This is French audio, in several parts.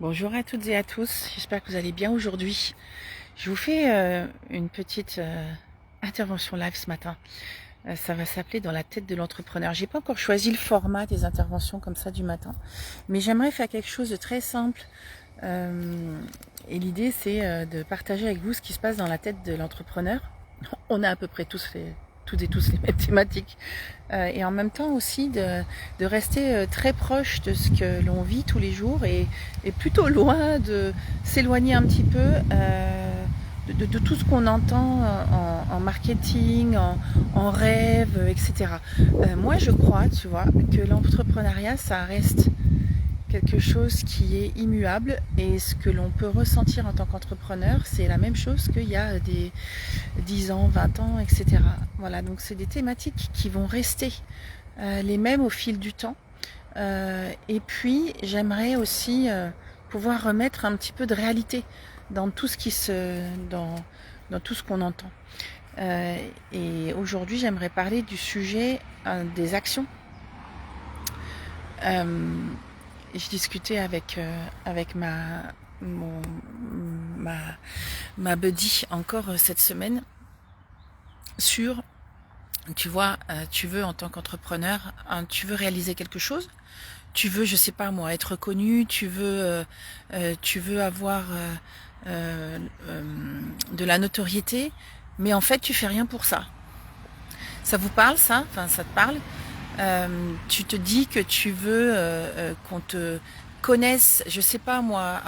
Bonjour à toutes et à tous, j'espère que vous allez bien aujourd'hui. Je vous fais une petite intervention live ce matin. Ça va s'appeler Dans la tête de l'entrepreneur. J'ai pas encore choisi le format des interventions comme ça du matin, mais j'aimerais faire quelque chose de très simple. Et l'idée c'est de partager avec vous ce qui se passe dans la tête de l'entrepreneur. On a à peu près toutes et tous les mêmes thématiques. Et en même temps aussi de rester très proche de ce que l'on vit tous les jours et plutôt loin de s'éloigner un petit peu de tout ce qu'on entend en marketing, en rêve, etc. Moi je crois, tu vois, que l'entrepreneuriat ça reste quelque chose qui est immuable, et ce que l'on peut ressentir en tant qu'entrepreneur, c'est la même chose qu'il y a des 10 ans, 20 ans, etc. Voilà, donc c'est des thématiques qui vont rester les mêmes au fil du temps. Et puis j'aimerais aussi pouvoir remettre un petit peu de réalité dans tout ce dans tout ce qu'on entend. Et aujourd'hui j'aimerais parler du sujet des actions. Je discutais avec mon, ma, ma buddy encore cette semaine sur, tu vois, tu veux en tant qu'entrepreneur, tu veux réaliser quelque chose, tu veux, je sais pas moi, être connu, tu veux avoir de la notoriété, mais en fait tu fais rien pour ça. Ça vous parle ça? Enfin, ça te parle? Tu te dis que tu veux qu'on te connaisse, je sais pas moi,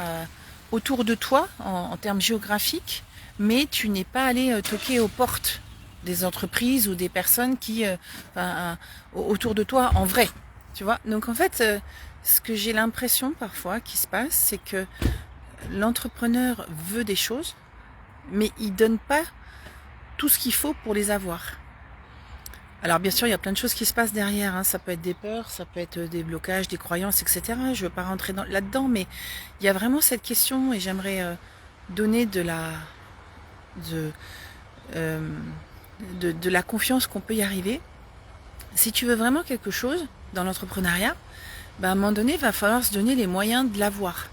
autour de toi en termes géographiques, mais tu n'es pas allé toquer aux portes des entreprises ou des personnes qui autour de toi en vrai, tu vois. Donc en fait, ce que j'ai l'impression parfois qui se passe, c'est que l'entrepreneur veut des choses, mais il donne pas tout ce qu'il faut pour les avoir. Alors bien sûr, il y a plein de choses qui se passent derrière, hein. Ça peut être des peurs, ça peut être des blocages, des croyances, etc. Je veux pas rentrer là-dedans, mais il y a vraiment cette question, et j'aimerais donner de, euh, de la confiance qu'on peut y arriver. Si tu veux vraiment quelque chose dans l'entrepreneuriat, ben à un moment donné, il va falloir se donner les moyens de l'avoir.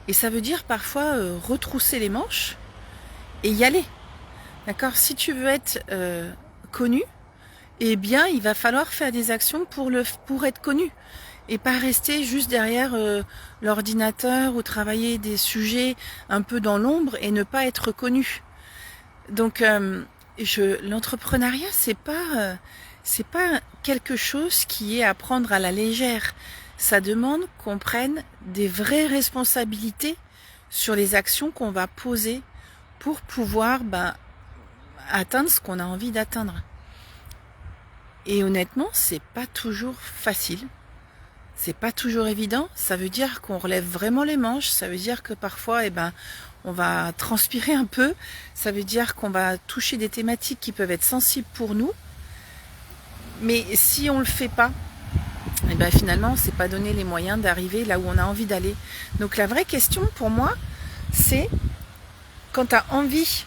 Et ça veut dire parfois retrousser les manches et y aller. D'accord? Si tu veux être connu, eh bien, il va falloir faire des actions pour être connu et pas rester juste derrière l'ordinateur ou travailler des sujets un peu dans l'ombre et ne pas être connu. Donc, l'entrepreneuriat, c'est pas quelque chose qui est à prendre à la légère. Ça demande qu'on prenne des vraies responsabilités sur les actions qu'on va poser pour pouvoir atteindre ce qu'on a envie d'atteindre. Et honnêtement, c'est pas toujours facile. C'est pas toujours évident. Ça veut dire qu'on relève vraiment les manches. Ça veut dire que parfois, on va transpirer un peu. Ça veut dire qu'on va toucher des thématiques qui peuvent être sensibles pour nous. Mais si on le fait pas, finalement, on s'est pas donné les moyens d'arriver là où on a envie d'aller. Donc la vraie question pour moi, c'est quand tu as envie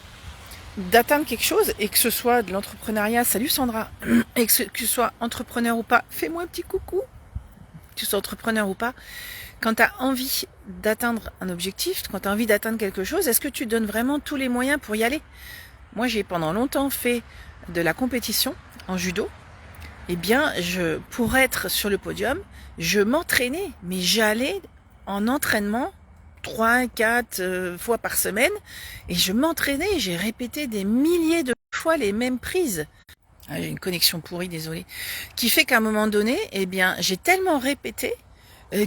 d'atteindre quelque chose, et que ce soit de l'entrepreneuriat, salut Sandra, et que ce soit entrepreneur ou pas, fais-moi un petit coucou, que tu sois entrepreneur ou pas, quand tu as envie d'atteindre un objectif, quand tu as envie d'atteindre quelque chose, est-ce que tu donnes vraiment tous les moyens pour y aller? Moi, j'ai pendant longtemps fait de la compétition en judo. Eh bien, pour être sur le podium, je m'entraînais, mais j'allais en entraînement 3, 4 fois par semaine, et je m'entraînais, j'ai répété des milliers de fois les mêmes prises. J'ai une connexion pourrie, désolée. Qui fait qu'à un moment donné, eh bien, j'ai tellement répété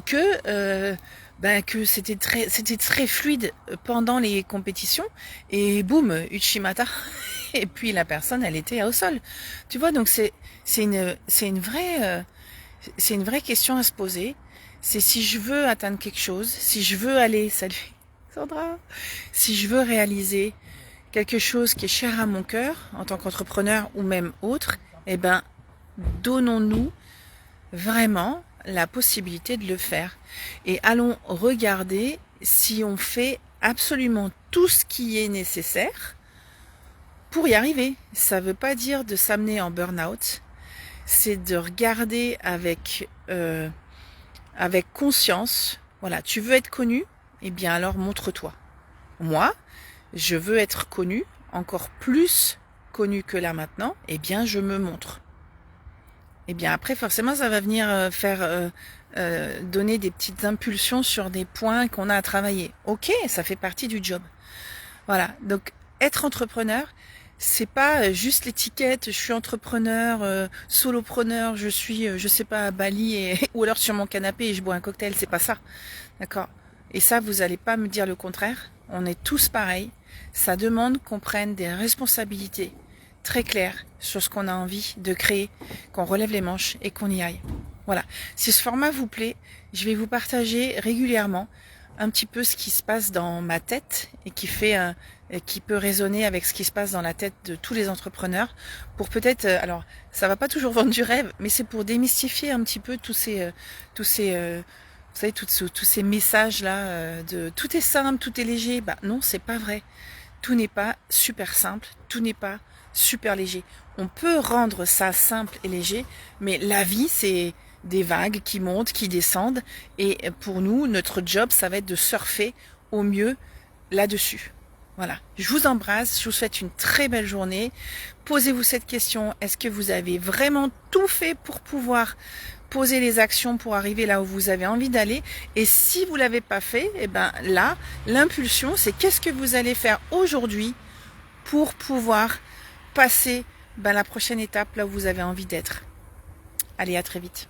que c'était très fluide pendant les compétitions, et boum, Uchimata, et puis la personne, elle était au sol. Tu vois, donc c'est une vraie question à se poser. C'est si je veux atteindre quelque chose, si je veux aller, salut Sandra, si je veux réaliser quelque chose qui est cher à mon cœur en tant qu'entrepreneur ou même autre, donnons-nous vraiment la possibilité de le faire. Et allons regarder si on fait absolument tout ce qui est nécessaire pour y arriver. Ça ne veut pas dire de s'amener en burn-out, c'est de regarder avec conscience. Voilà, tu veux être connu, eh bien alors montre-toi. Moi, je veux être connu, encore plus connu que là maintenant, eh bien je me montre. Eh bien après forcément ça va venir donner des petites impulsions sur des points qu'on a à travailler. Ok, ça fait partie du job. Voilà, donc être entrepreneur, c'est pas juste l'étiquette, je suis entrepreneur, solopreneur, je suis, je sais pas, à Bali ou alors sur mon canapé et je bois un cocktail, c'est pas ça. D'accord? Et ça, vous allez pas me dire le contraire. On est tous pareils. Ça demande qu'on prenne des responsabilités très claires sur ce qu'on a envie de créer, qu'on relève les manches et qu'on y aille. Voilà. Si ce format vous plaît, je vais vous partager régulièrement un petit peu ce qui se passe dans ma tête et qui peut résonner avec ce qui se passe dans la tête de tous les entrepreneurs pour peut-être, alors ça va pas toujours vendre du rêve, mais c'est pour démystifier un petit peu tous ces vous savez, tous ces messages là de tout est simple, tout est léger. Bah non, c'est pas vrai. Tout n'est pas super simple, tout n'est pas super léger. On peut rendre ça simple et léger, mais la vie c'est des vagues qui montent, qui descendent, et pour nous, notre job, ça va être de surfer au mieux là-dessus. Voilà, je vous embrasse, je vous souhaite une très belle journée. Posez-vous cette question, est-ce que vous avez vraiment tout fait pour pouvoir poser les actions pour arriver là où vous avez envie d'aller? Et si vous l'avez pas fait, eh ben là, l'impulsion, c'est qu'est-ce que vous allez faire aujourd'hui pour pouvoir passer la prochaine étape là où vous avez envie d'être. Allez, à très vite.